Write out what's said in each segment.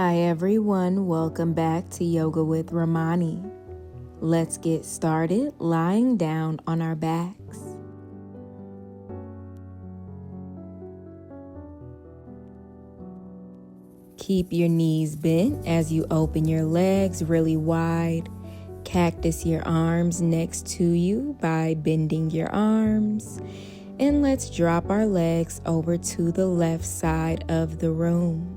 Hi everyone, welcome back to Yoga with Ramoni. Let's get started lying down on our backs. Keep your knees bent as you open your legs really wide. Cactus your arms next to you by bending your arms. And let's drop our legs over to the left side of the room.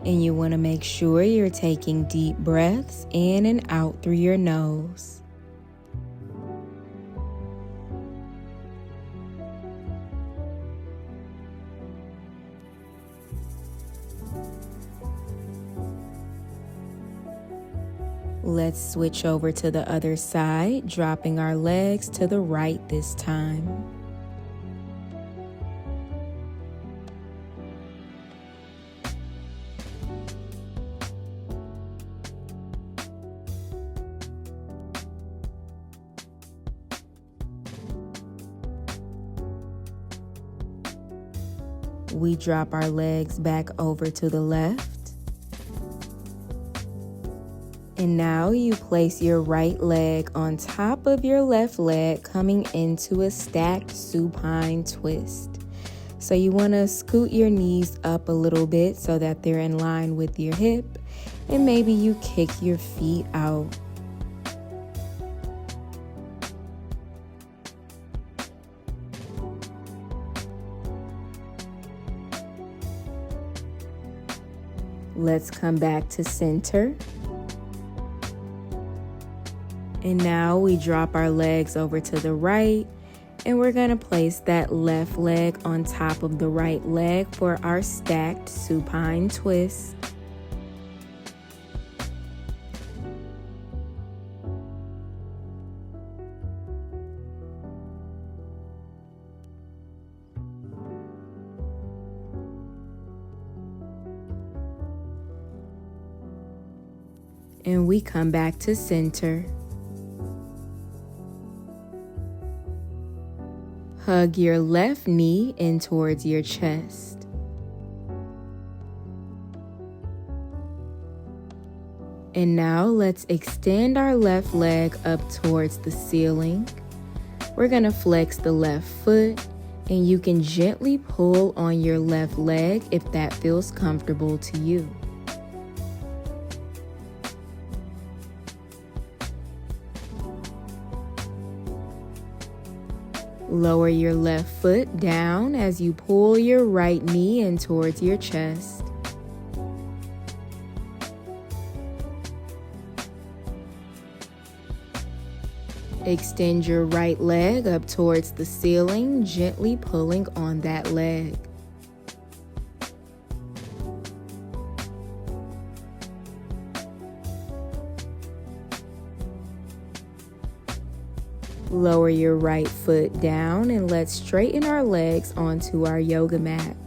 And you want to make sure you're taking deep breaths in and out through your nose. Let's switch over to the other side, dropping our legs to the right this time. We drop our legs back over to the left. And now you place your right leg on top of your left leg, coming into a stacked supine twist. So you want to scoot your knees up a little bit so that they're in line with your hip, and maybe you kick your feet out. Let's come back to center. And now we drop our legs over to the right, and we're going to place that left leg on top of the right leg for our stacked supine twist. And we come back to center. Hug your left knee in towards your chest. And now let's extend our left leg up towards the ceiling. We're going to flex the left foot, and you can gently pull on your left leg if that feels comfortable to you. Lower your left foot down as you pull your right knee in towards your chest. Extend your right leg up towards the ceiling, gently pulling on that leg. Lower your right foot down and let's straighten our legs onto our yoga mat,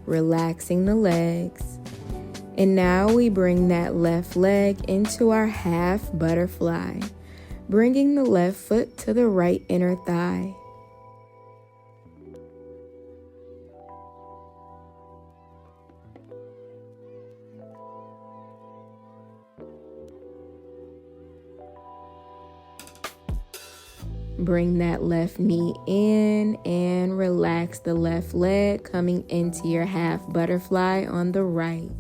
relaxing the legs. And now we bring that left leg into our half butterfly, bringing the left foot to the right inner thigh. Bring that left knee in and relax the left leg, coming into your half butterfly on the right.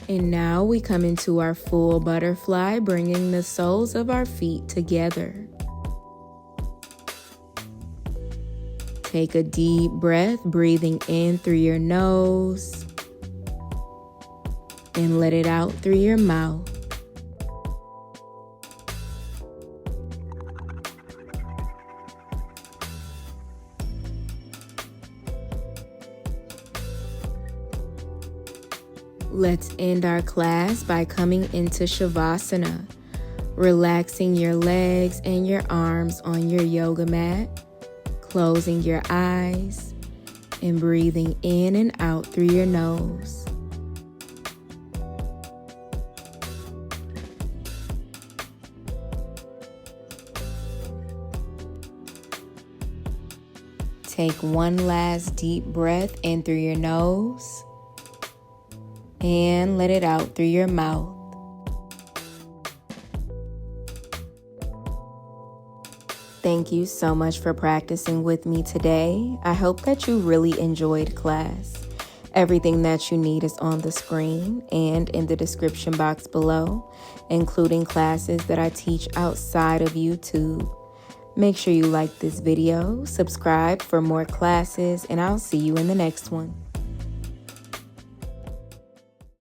And now we come into our full butterfly, bringing the soles of our feet together. Take a deep breath, breathing in through your nose and let it out through your mouth. Let's end our class by coming into Shavasana, relaxing your legs and your arms on your yoga mat, closing your eyes, and breathing in and out through your nose. Take one last deep breath in through your nose and let it out through your mouth. Thank you so much for practicing with me today. I hope that you really enjoyed class. Everything that you need is on the screen and in the description box below, including classes that I teach outside of YouTube. Make sure you like this video, subscribe for more classes, and I'll see you in the next one.